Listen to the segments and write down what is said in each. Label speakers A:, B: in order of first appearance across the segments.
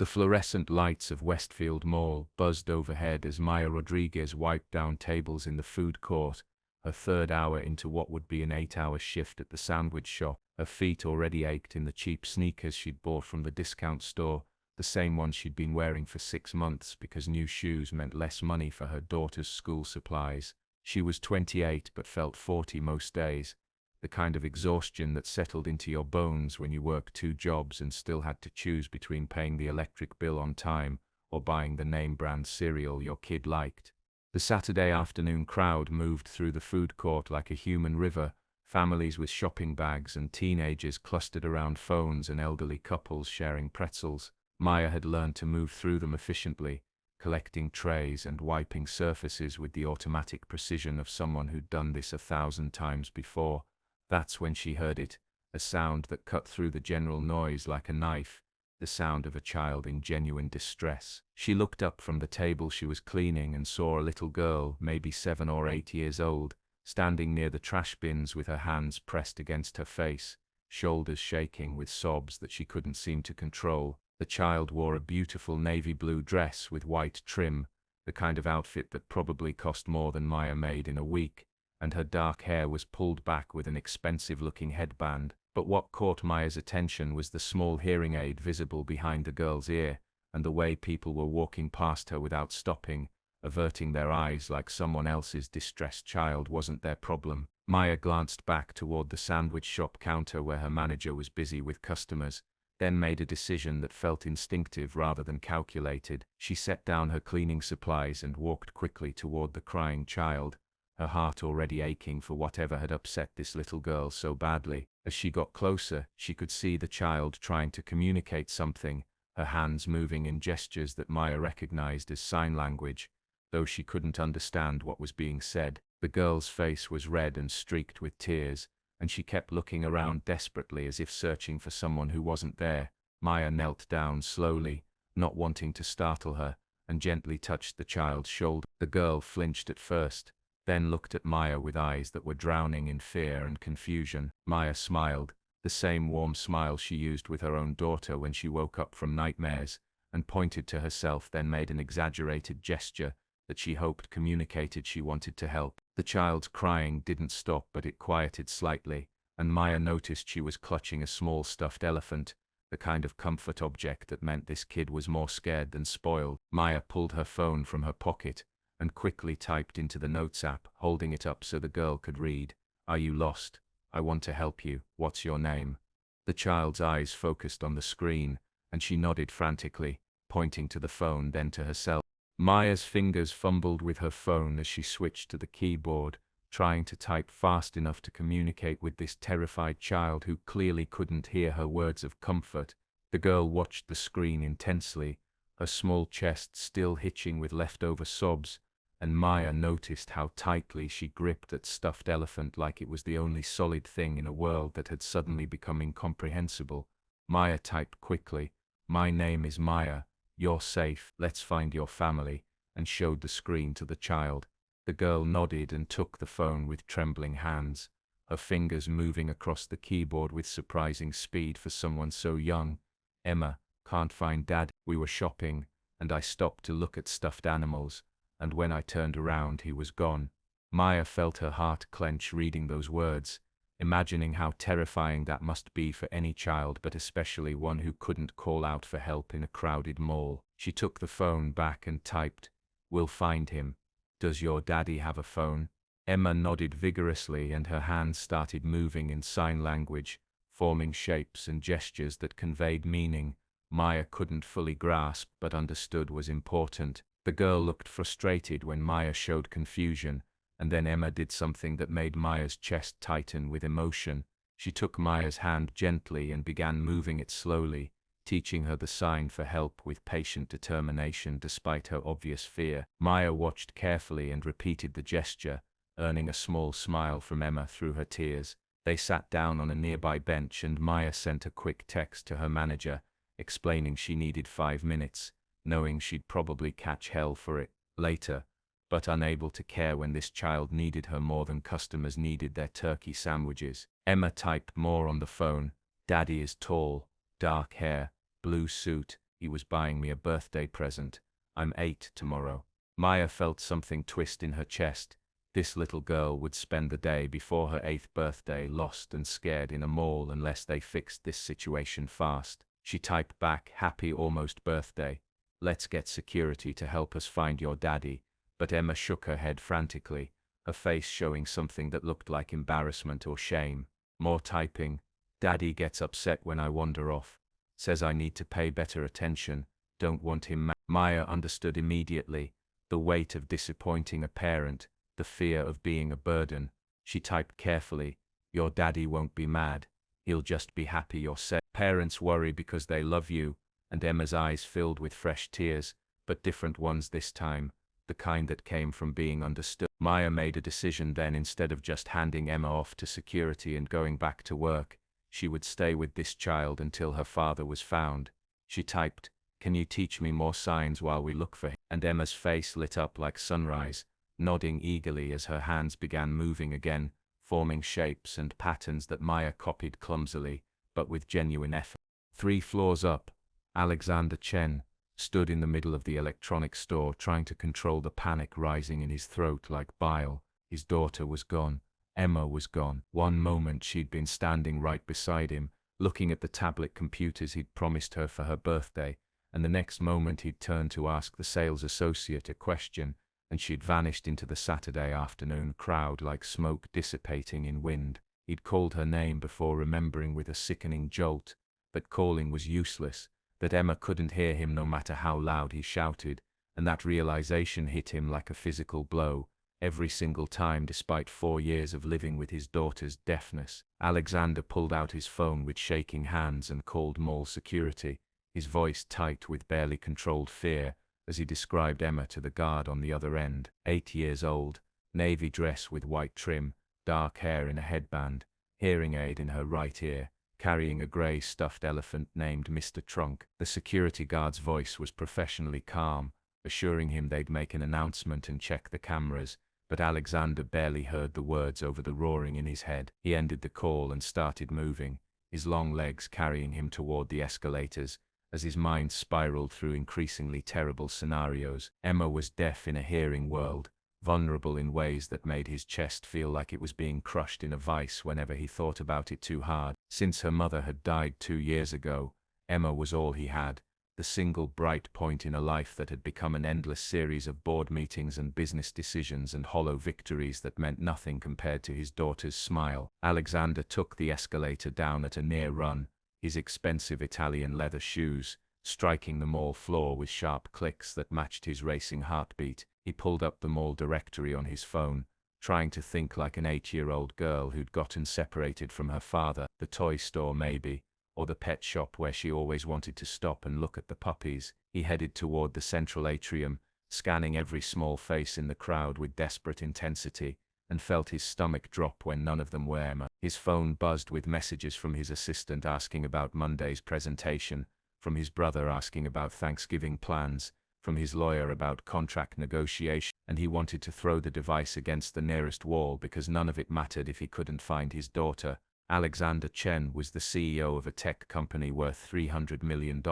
A: The fluorescent lights of Westfield Mall buzzed overhead as Maya Rodriguez wiped down tables in the food court, her third hour into what would be an 8-hour shift at the sandwich shop. Her feet already ached in the cheap sneakers she'd bought from the discount store, the same ones she'd been wearing for 6 months because new shoes meant less money for her daughter's school supplies. She was 28 but felt 40 most days, the kind of exhaustion that settled into your bones when you worked 2 jobs and still had to choose between paying the electric bill on time or buying the name brand cereal your kid liked. The Saturday afternoon crowd moved through the food court like a human river, families with shopping bags and teenagers clustered around phones and elderly couples sharing pretzels. Maya had learned to move through them efficiently, collecting trays and wiping surfaces with the automatic precision of someone who'd done this 1,000 times before. That's when she heard it, a sound that cut through the general noise like a knife, the sound of a child in genuine distress. She looked up from the table she was cleaning and saw a little girl, maybe 7 or 8 years old, standing near the trash bins with her hands pressed against her face, shoulders shaking with sobs that she couldn't seem to control. The child wore a beautiful navy blue dress with white trim, the kind of outfit that probably cost more than Maya made in a week, and her dark hair was pulled back with an expensive-looking headband. But what caught Maya's attention was the small hearing aid visible behind the girl's ear, and the way people were walking past her without stopping, averting their eyes like someone else's distressed child wasn't their problem. Maya glanced back toward the sandwich shop counter where her manager was busy with customers, then made a decision that felt instinctive rather than calculated. She set down her cleaning supplies and walked quickly toward the crying child, her heart already aching for whatever had upset this little girl so badly. As she got closer, she could see the child trying to communicate something, her hands moving in gestures that Maya recognized as sign language, though she couldn't understand what was being said. The girl's face was red and streaked with tears, and she kept looking around desperately as if searching for someone who wasn't there. Maya knelt down slowly, not wanting to startle her, and gently touched the child's shoulder. The girl flinched at first, then looked at Maya with eyes that were drowning in fear and confusion. Maya smiled, the same warm smile she used with her own daughter when she woke up from nightmares, and pointed to herself, then made an exaggerated gesture that she hoped communicated she wanted to help. The child's crying didn't stop, but it quieted slightly, and Maya noticed she was clutching a small stuffed elephant, the kind of comfort object that meant this kid was more scared than spoiled. Maya pulled her phone from her pocket and quickly typed into the Notes app, holding it up so the girl could read. "Are you lost? I want to help you. What's your name?" The child's eyes focused on the screen, and she nodded frantically, pointing to the phone, then to herself. Maya's fingers fumbled with her phone as she switched to the keyboard, trying to type fast enough to communicate with this terrified child who clearly couldn't hear her words of comfort. The girl watched the screen intensely, her small chest still hitching with leftover sobs, and Maya noticed how tightly she gripped that stuffed elephant like it was the only solid thing in a world that had suddenly become incomprehensible. Maya typed quickly, "My name is Maya. You're safe. Let's find your family," and showed the screen to the child. The girl nodded and took the phone with trembling hands, her fingers moving across the keyboard with surprising speed for someone so young. "Emma, can't find Dad. We were shopping, and I stopped to look at stuffed animals, and when I turned around he was gone." Maya felt her heart clench reading those words, imagining how terrifying that must be for any child, but especially one who couldn't call out for help in a crowded mall. She took the phone back and typed, "We'll find him. Does your daddy have a phone?" Emma nodded vigorously, and her hands started moving in sign language, forming shapes and gestures that conveyed meaning Maya couldn't fully grasp but understood was important. The girl looked frustrated when Maya showed confusion, and then Emma did something that made Maya's chest tighten with emotion. She took Maya's hand gently and began moving it slowly, teaching her the sign for help with patient determination despite her obvious fear. Maya watched carefully and repeated the gesture, earning a small smile from Emma through her tears. They sat down on a nearby bench and Maya sent a quick text to her manager, explaining she needed 5 minutes, knowing she'd probably catch hell for it later, but unable to care when this child needed her more than customers needed their turkey sandwiches. Emma typed more on the phone. "Daddy is tall, dark hair, blue suit, He was buying me a birthday present. I'm 8 tomorrow. Maya felt something twist in her chest. This little girl would spend the day before her 8th birthday lost and scared in a mall unless they fixed this situation fast. She typed back, "Happy almost birthday. Let's get security to help us find your daddy." But Emma shook her head frantically, her face showing something that looked like embarrassment or shame. More typing. "Daddy gets upset when I wander off. Says I need to pay better attention. Don't want him." Maya understood immediately. The weight of disappointing a parent, the fear of being a burden. She typed carefully, "Your daddy won't be mad. He'll just be happy you're safe. Parents worry because they love you," and Emma's eyes filled with fresh tears, but different ones this time, the kind that came from being understood. Maya made a decision then. Instead of just handing Emma off to security and going back to work, she would stay with this child until her father was found. She typed, "Can you teach me more signs while we look for him?" And Emma's face lit up like sunrise, nodding eagerly as her hands began moving again, forming shapes and patterns that Maya copied clumsily, but with genuine effort. 3 floors up, Alexander Chen stood in the middle of the electronics store trying to control the panic rising in his throat like bile. His daughter was gone. Emma was gone. One moment she'd been standing right beside him, looking at the tablet computers he'd promised her for her birthday, and the next moment he'd turned to ask the sales associate a question, and she'd vanished into the Saturday afternoon crowd like smoke dissipating in wind. He'd called her name before remembering with a sickening jolt that calling was useless, that Emma couldn't hear him no matter how loud he shouted, and that realization hit him like a physical blow, every single time despite 4 years of living with his daughter's deafness. Alexander pulled out his phone with shaking hands and called mall security, his voice tight with barely controlled fear, as he described Emma to the guard on the other end. 8 years old, navy dress with white trim, dark hair in a headband, hearing aid in her right ear, carrying a grey stuffed elephant named Mr. Trunk. The security guard's voice was professionally calm, assuring him they'd make an announcement and check the cameras, but Alexander barely heard the words over the roaring in his head. He ended the call and started moving, his long legs carrying him toward the escalators, as his mind spiraled through increasingly terrible scenarios. Emma was deaf in a hearing world, vulnerable in ways that made his chest feel like it was being crushed in a vice whenever he thought about it too hard. Since her mother had died 2 years ago, Emma was all he had, the single bright point in a life that had become an endless series of board meetings and business decisions and hollow victories that meant nothing compared to his daughter's smile. Alexander took the escalator down at a near run, his expensive Italian leather shoes striking the mall floor with sharp clicks that matched his racing heartbeat. He pulled up the mall directory on his phone, trying to think like an 8-year-old girl who'd gotten separated from her father. The toy store maybe, or the pet shop where she always wanted to stop and look at the puppies. He headed toward the central atrium, scanning every small face in the crowd with desperate intensity, and felt his stomach drop when none of them were Emma. His phone buzzed with messages from his assistant asking about Monday's presentation, from his brother asking about Thanksgiving plans, from his lawyer about contract negotiation, and he wanted to throw the device against the nearest wall because none of it mattered if he couldn't find his daughter. Alexander Chen was the CEO of a tech company worth $300 million.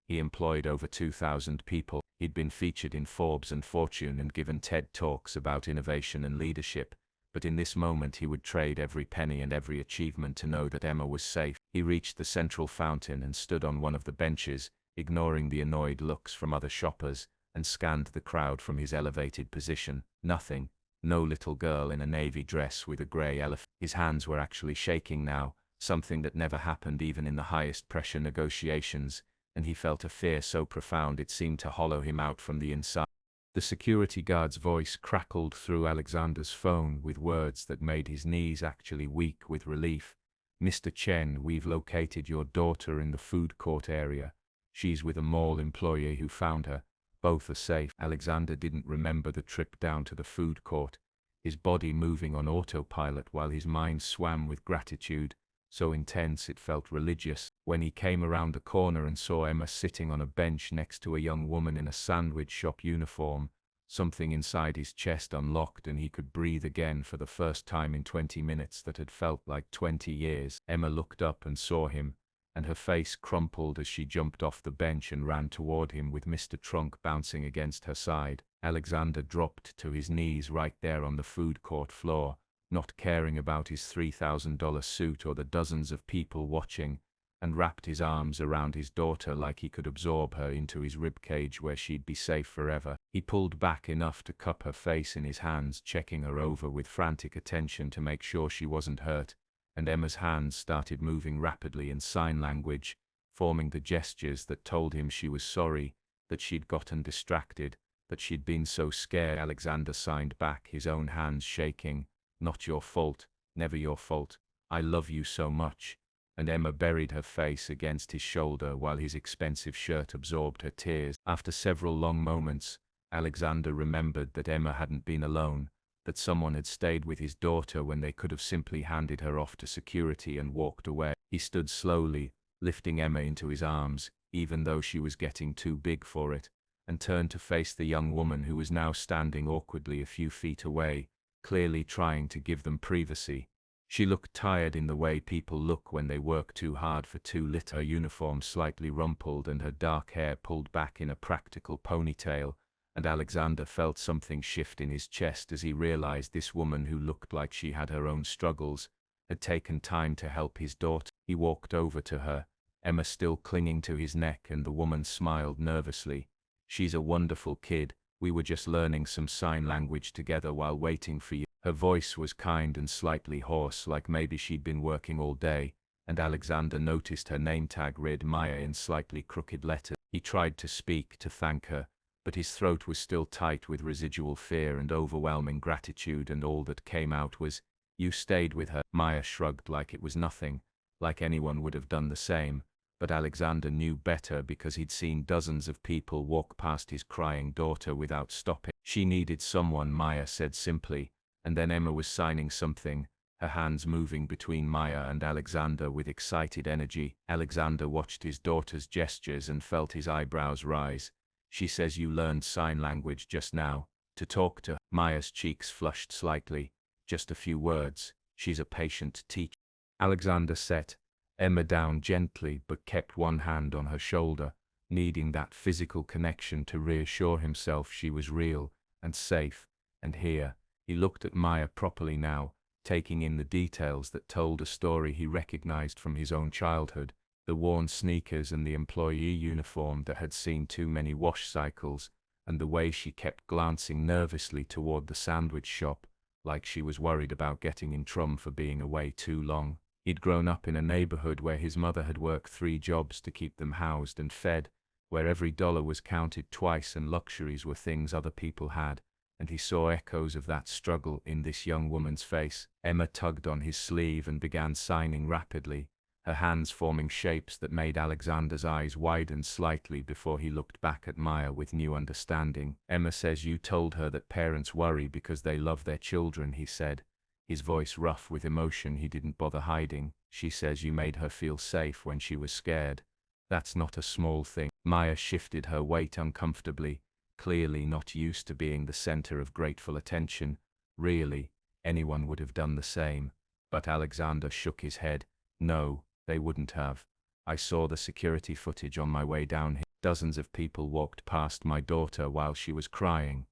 A: He employed over 2,000 people. He'd been featured in Forbes and Fortune and given TED Talks about innovation and leadership, but in this moment he would trade every penny and every achievement to know that Emma was safe. He reached the central fountain and stood on one of the benches, ignoring the annoyed looks from other shoppers, and scanned the crowd from his elevated position. Nothing. No little girl in a navy dress with a grey elephant. His hands were actually shaking now, something that never happened even in the highest pressure negotiations, and he felt a fear so profound it seemed to hollow him out from the inside. The security guard's voice crackled through Alexander's phone with words that made his knees actually weak with relief. "Mr. Chen, we've located your daughter in the food court area. She's with a mall employee who found her. Both are safe." Alexander didn't remember the trip down to the food court, his body moving on autopilot while his mind swam with gratitude, so intense it felt religious. When he came around the corner and saw Emma sitting on a bench next to a young woman in a sandwich shop uniform, something inside his chest unlocked and he could breathe again for the first time in 20 minutes that had felt like 20 years. Emma looked up and saw him, and her face crumpled as she jumped off the bench and ran toward him with Mr. Trunk bouncing against her side. Alexander dropped to his knees right there on the food court floor, not caring about his $3,000 suit or the dozens of people watching, and wrapped his arms around his daughter like he could absorb her into his ribcage where she'd be safe forever. He pulled back enough to cup her face in his hands, checking her over with frantic attention to make sure she wasn't hurt, and Emma's hands started moving rapidly in sign language, forming the gestures that told him she was sorry, that she'd gotten distracted, that she'd been so scared. Alexander signed back, his own hands shaking. "Not your fault, never your fault. I love you so much." And Emma buried her face against his shoulder while his expensive shirt absorbed her tears. After several long moments, Alexander remembered that Emma hadn't been alone, that someone had stayed with his daughter when they could have simply handed her off to security and walked away. He stood slowly, lifting Emma into his arms, even though she was getting too big for it, and turned to face the young woman who was now standing awkwardly a few feet away, clearly trying to give them privacy. She looked tired in the way people look when they work too hard for too little. Her uniform slightly rumpled and her dark hair pulled back in a practical ponytail, and Alexander felt something shift in his chest as he realized this woman, who looked like she had her own struggles, had taken time to help his daughter. He walked over to her, Emma still clinging to his neck, and the woman smiled nervously. "She's a wonderful kid. We were just learning some sign language together while waiting for you." Her voice was kind and slightly hoarse, like maybe she'd been working all day, and Alexander noticed her name tag read Maya in slightly crooked letters. He tried to speak, to thank her, but his throat was still tight with residual fear and overwhelming gratitude, and all that came out was, "You stayed with her." Maya shrugged like it was nothing, like anyone would have done the same, but Alexander knew better because he'd seen dozens of people walk past his crying daughter without stopping. "She needed someone," Maya said simply, and then Emma was signing something, her hands moving between Maya and Alexander with excited energy. Alexander watched his daughter's gestures and felt his eyebrows rise. "She says you learned sign language just now, to talk to her." Maya's cheeks flushed slightly. "Just a few words. She's a patient teacher." Alexander set Emma down gently but kept one hand on her shoulder, needing that physical connection to reassure himself she was real and safe and here. He looked at Maya properly now, taking in the details that told a story he recognized from his own childhood, the worn sneakers and the employee uniform that had seen too many wash cycles, and the way she kept glancing nervously toward the sandwich shop, like she was worried about getting in trouble for being away too long. He'd grown up in a neighborhood where his mother had worked 3 jobs to keep them housed and fed, where every dollar was counted twice and luxuries were things other people had, and he saw echoes of that struggle in this young woman's face. Emma tugged on his sleeve and began signing rapidly, her hands forming shapes that made Alexander's eyes widen slightly before he looked back at Maya with new understanding. "Emma says you told her that parents worry because they love their children," he said, his voice rough with emotion he didn't bother hiding. "She says you made her feel safe when she was scared. That's not a small thing." Maya shifted her weight uncomfortably, clearly not used to being the center of grateful attention. Really, anyone would have done the same. But Alexander shook his head. "No, they wouldn't have. I saw the security footage on my way down here. Dozens of people walked past my daughter while she was crying.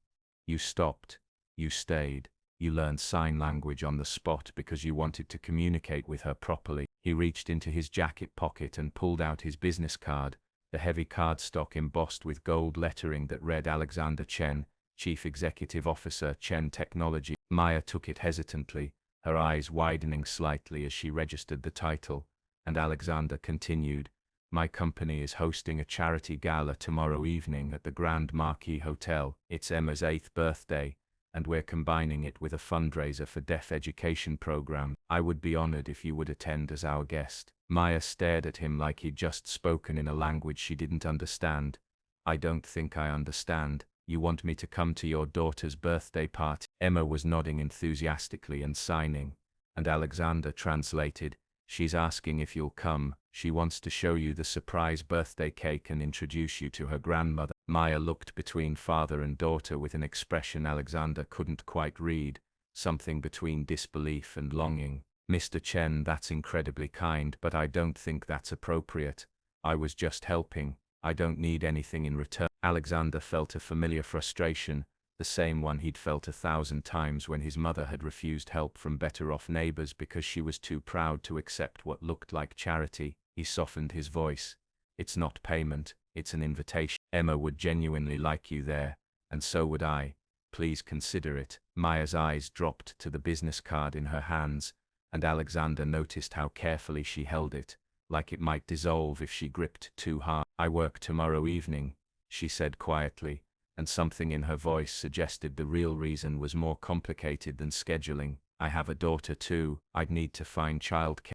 A: You stopped. You stayed. You learned sign language on the spot because you wanted to communicate with her properly." He reached into his jacket pocket and pulled out his business card, the heavy cardstock embossed with gold lettering that read Alexander Chen, Chief Executive Officer, Chen Technology. Maya took it hesitantly, her eyes widening slightly as she registered the title, and Alexander continued, "My company is hosting a charity gala tomorrow evening at the Grand Marquis Hotel. It's Emma's 8th birthday, and we're combining it with a fundraiser for deaf education program. I would be honored if you would attend as our guest." Maya stared at him like he'd just spoken in a language she didn't understand. "I don't think I understand. You want me to come to your daughter's birthday party?" Emma was nodding enthusiastically and signing, and Alexander translated, "She's asking if you'll come. She wants to show you the surprise birthday cake and introduce you to her grandmother." Maya looked between father and daughter with an expression Alexander couldn't quite read, something between disbelief and longing. Mr. Chen, that's incredibly kind, but I don't think that's appropriate. I was just helping. I don't need anything in return. Alexander felt a familiar frustration, the same one he'd felt 1,000 times when his mother had refused help from better-off neighbors because she was too proud to accept what looked like charity. He softened his voice. It's not payment, it's an invitation. Emma would genuinely like you there, and so would I. Please consider it. Maya's eyes dropped to the business card in her hands, and Alexander noticed how carefully she held it, like it might dissolve if she gripped too hard. I work tomorrow evening, she said quietly, and something in her voice suggested the real reason was more complicated than scheduling. I have a daughter too. I'd need to find childcare.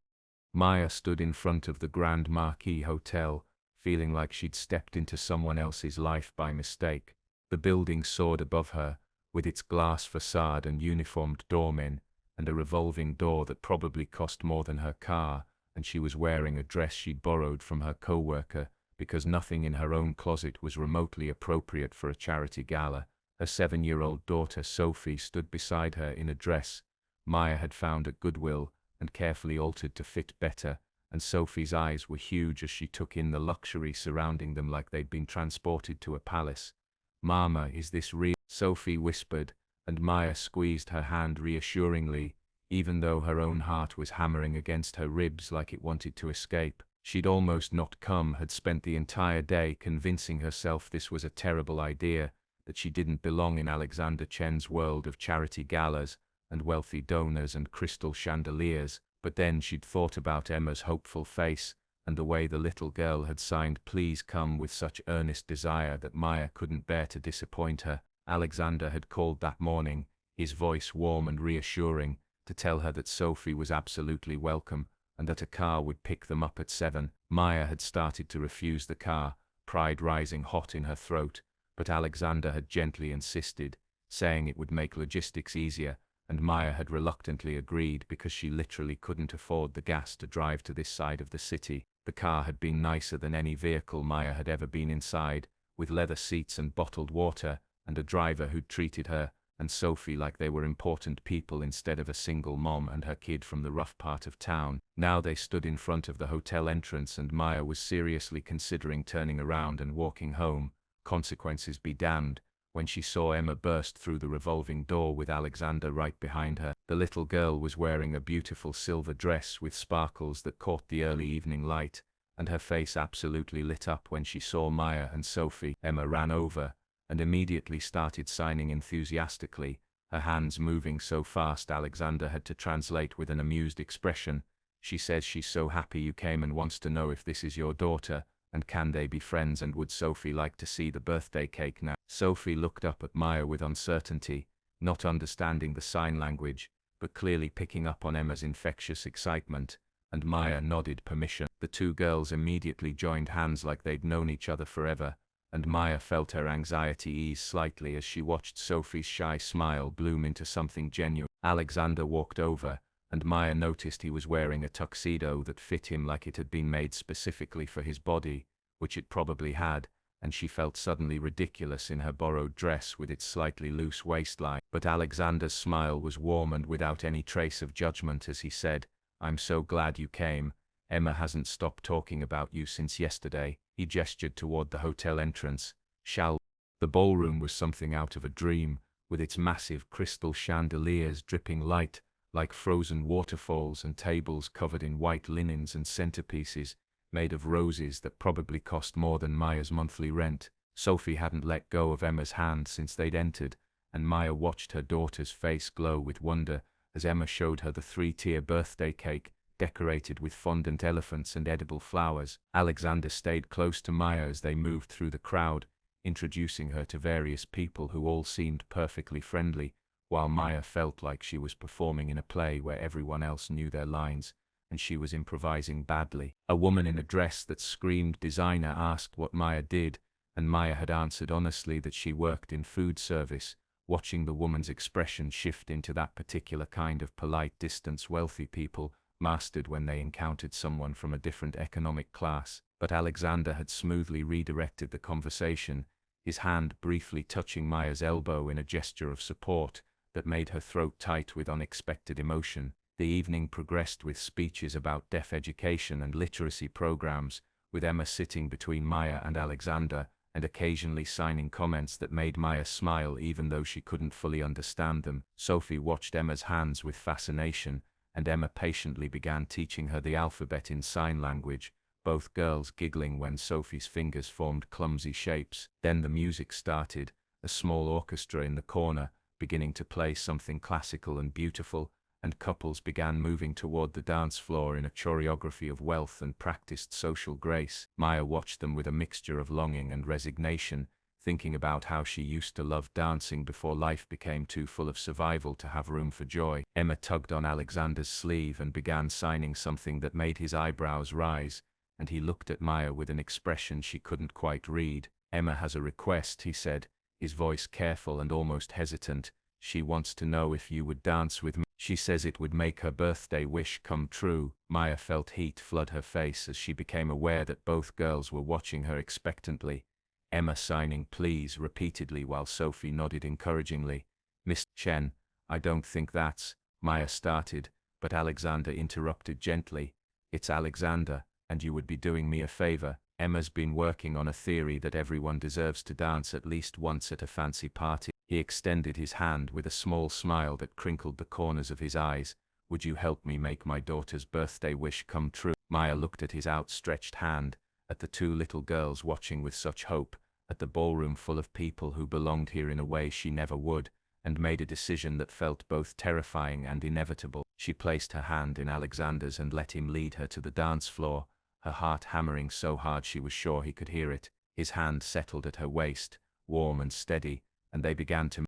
A: Maya stood in front of the Grand Marquis Hotel, feeling like she'd stepped into someone else's life by mistake. The building soared above her, with its glass facade and uniformed doormen, and a revolving door that probably cost more than her car, and she was wearing a dress she'd borrowed from her co-worker, because nothing in her own closet was remotely appropriate for a charity gala. Her 7-year-old daughter Sophie stood beside her in a dress Maya had found at Goodwill and carefully altered to fit better, and Sophie's eyes were huge as she took in the luxury surrounding them like they'd been transported to a palace. "Mama, is this real?" Sophie whispered, and Maya squeezed her hand reassuringly, even though her own heart was hammering against her ribs like it wanted to escape. She'd almost not come, had spent the entire day convincing herself this was a terrible idea, that she didn't belong in Alexander Chen's world of charity galas and wealthy donors and crystal chandeliers. But then she'd thought about Emma's hopeful face and the way the little girl had signed "Please come" with such earnest desire that Maya couldn't bear to disappoint her. Alexander had called that morning, his voice warm and reassuring, to tell her that Sophie was absolutely welcome and that a car would pick them up at 7. Maya had started to refuse the car, pride rising hot in her throat, but Alexander had gently insisted, saying it would make logistics easier, and Maya had reluctantly agreed because she literally couldn't afford the gas to drive to this side of the city. The car had been nicer than any vehicle Maya had ever been inside, with leather seats and bottled water, and a driver who'd treated her and Sophie like they were important people instead of a single mom and her kid from the rough part of town. Now they stood in front of the hotel entrance and Maya was seriously considering turning around and walking home, consequences be damned, when she saw Emma burst through the revolving door with Alexander right behind her. The little girl was wearing a beautiful silver dress with sparkles that caught the early evening light, and her face absolutely lit up when she saw Maya and Sophie. Emma ran over and immediately started signing enthusiastically, her hands moving so fast Alexander had to translate with an amused expression. "She says she's so happy you came and wants to know if this is your daughter, and can they be friends, and would Sophie like to see the birthday cake now?" Sophie looked up at Maya with uncertainty, not understanding the sign language, but clearly picking up on Emma's infectious excitement, and Maya nodded permission. The two girls immediately joined hands like they'd known each other forever, and Maya felt her anxiety ease slightly as she watched Sophie's shy smile bloom into something genuine. Alexander walked over, and Maya noticed he was wearing a tuxedo that fit him like it had been made specifically for his body, which it probably had, and she felt suddenly ridiculous in her borrowed dress with its slightly loose waistline. But Alexander's smile was warm and without any trace of judgment as he said, "I'm so glad you came. Emma hasn't stopped talking about you since yesterday." He gestured toward the hotel entrance. The ballroom was something out of a dream, with its massive crystal chandeliers dripping light like frozen waterfalls and tables covered in white linens and centerpieces made of roses that probably cost more than Maya's monthly rent. Sophie hadn't let go of Emma's hand since they'd entered, and Maya watched her daughter's face glow with wonder as Emma showed her the 3-tier birthday cake, decorated with fondant elephants and edible flowers. Alexander stayed close to Maya as they moved through the crowd, introducing her to various people who all seemed perfectly friendly, while Maya felt like she was performing in a play where everyone else knew their lines, and she was improvising badly. A woman in a dress that screamed designer asked what Maya did, and Maya had answered honestly that she worked in food service, watching the woman's expression shift into that particular kind of polite distance wealthy people mastered when they encountered someone from a different economic class. But Alexander had smoothly redirected the conversation, his hand briefly touching Maya's elbow in a gesture of support that made her throat tight with unexpected emotion. The evening progressed with speeches about deaf education and literacy programs, with Emma sitting between Maya and Alexander, and occasionally signing comments that made Maya smile even though she couldn't fully understand them. Sophie watched Emma's hands with fascination, and Emma patiently began teaching her the alphabet in sign language, both girls giggling when Sophie's fingers formed clumsy shapes. Then the music started, a small orchestra in the corner, beginning to play something classical and beautiful, and couples began moving toward the dance floor in a choreography of wealth and practiced social grace. Maya watched them with a mixture of longing and resignation, thinking about how she used to love dancing before life became too full of survival to have room for joy. Emma tugged on Alexander's sleeve and began signing something that made his eyebrows rise, and he looked at Maya with an expression she couldn't quite read. "Emma has a request," he said, his voice careful and almost hesitant. "She wants to know if you would dance with me. She says it would make her birthday wish come true." Maya felt heat flood her face as she became aware that both girls were watching her expectantly. Emma signing "please" repeatedly while Sophie nodded encouragingly. "Mr. Chen, I don't think that's," Maya started, but Alexander interrupted gently. "It's Alexander, and you would be doing me a favor. Emma's been working on a theory that everyone deserves to dance at least once at a fancy party." He extended his hand with a small smile that crinkled the corners of his eyes. "Would you help me make my daughter's birthday wish come true?" Maya looked at his outstretched hand, at the two little girls watching with such hope, at the ballroom full of people who belonged here in a way she never would, and made a decision that felt both terrifying and inevitable. She placed her hand in Alexander's and let him lead her to the dance floor, her heart hammering so hard she was sure he could hear it. His hand settled at her waist, warm and steady, and they began to move.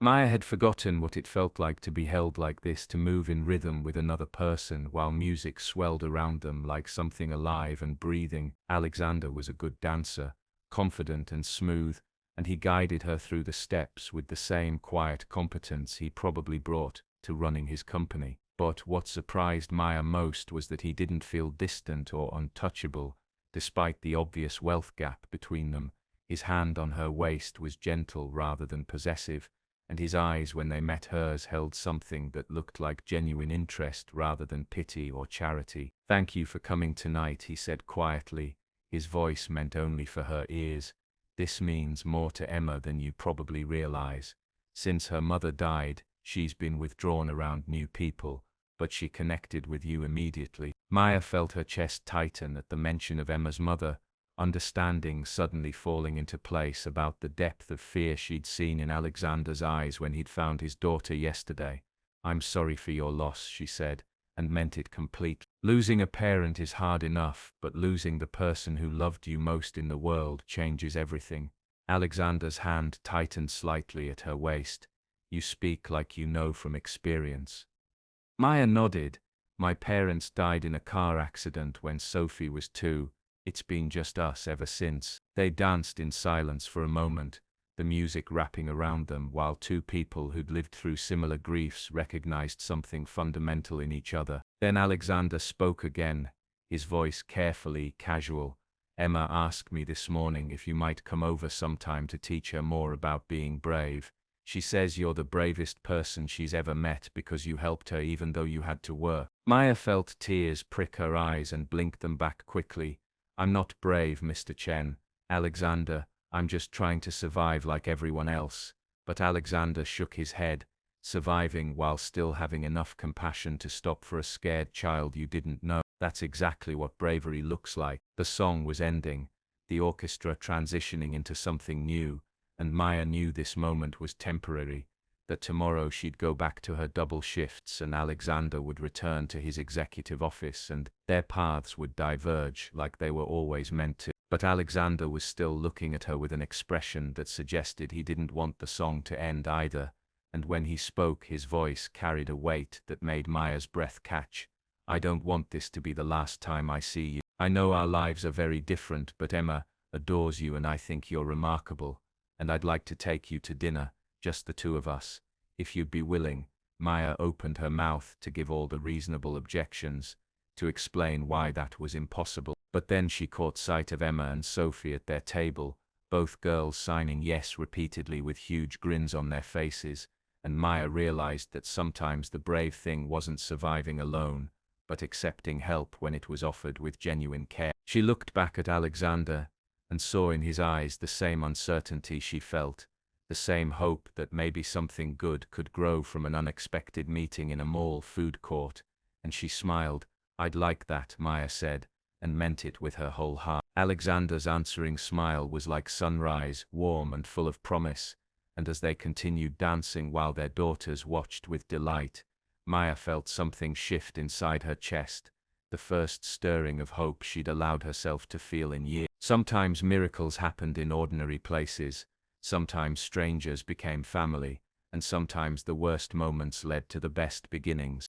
A: Maya had forgotten what it felt like to be held like this, to move in rhythm with another person while music swelled around them like something alive and breathing. Alexander was a good dancer, confident and smooth, and he guided her through the steps with the same quiet competence he probably brought to running his company. But what surprised Maya most was that he didn't feel distant or untouchable, despite the obvious wealth gap between them. His hand on her waist was gentle rather than possessive, and his eyes when they met hers held something that looked like genuine interest rather than pity or charity. "Thank you for coming tonight," he said quietly, his voice meant only for her ears. "This means more to Emma than you probably realize. Since her mother died, she's been withdrawn around new people, but she connected with you immediately." Maya felt her chest tighten at the mention of Emma's mother, understanding suddenly falling into place about the depth of fear she'd seen in Alexander's eyes when he'd found his daughter yesterday. "I'm sorry for your loss," she said, and meant it completely. "Losing a parent is hard enough, but losing the person who loved you most in the world changes everything." Alexander's hand tightened slightly at her waist. "You speak like you know from experience." Maya nodded. "My parents died in a car accident when Sophie was 2. It's been just us ever since." They danced in silence for a moment, the music wrapping around them, while two people who'd lived through similar griefs recognized something fundamental in each other. Then Alexander spoke again, his voice carefully casual. "Emma asked me this morning if you might come over sometime to teach her more about being brave. She says you're the bravest person she's ever met because you helped her even though you had to work." Maya felt tears prick her eyes and blinked them back quickly. "I'm not brave, Mr. Chen. Alexander, I'm just trying to survive like everyone else." But Alexander shook his head. "Surviving while still having enough compassion to stop for a scared child you didn't know. That's exactly what bravery looks like." The song was ending, the orchestra transitioning into something new, and Maya knew this moment was temporary, that tomorrow she'd go back to her double shifts and Alexander would return to his executive office and their paths would diverge like they were always meant to. But Alexander was still looking at her with an expression that suggested he didn't want the song to end either, and when he spoke his voice carried a weight that made Maya's breath catch. "I don't want this to be the last time I see you. I know our lives are very different, but Emma adores you and I think you're remarkable, and I'd like to take you to dinner, just the two of us, if you'd be willing." Maya opened her mouth to give all the reasonable objections, to explain why that was impossible, but then she caught sight of Emma and Sophie at their table, both girls signing yes repeatedly with huge grins on their faces, and Maya realized that sometimes the brave thing wasn't surviving alone, but accepting help when it was offered with genuine care. She looked back at Alexander and saw in his eyes the same uncertainty she felt, the same hope that maybe something good could grow from an unexpected meeting in a mall food court, and she smiled. "I'd like that," Maya said, and meant it with her whole heart. Alexander's answering smile was like sunrise, warm and full of promise, and as they continued dancing while their daughters watched with delight, Maya felt something shift inside her chest, the first stirring of hope she'd allowed herself to feel in years. Sometimes miracles happened in ordinary places, sometimes strangers became family, and sometimes the worst moments led to the best beginnings.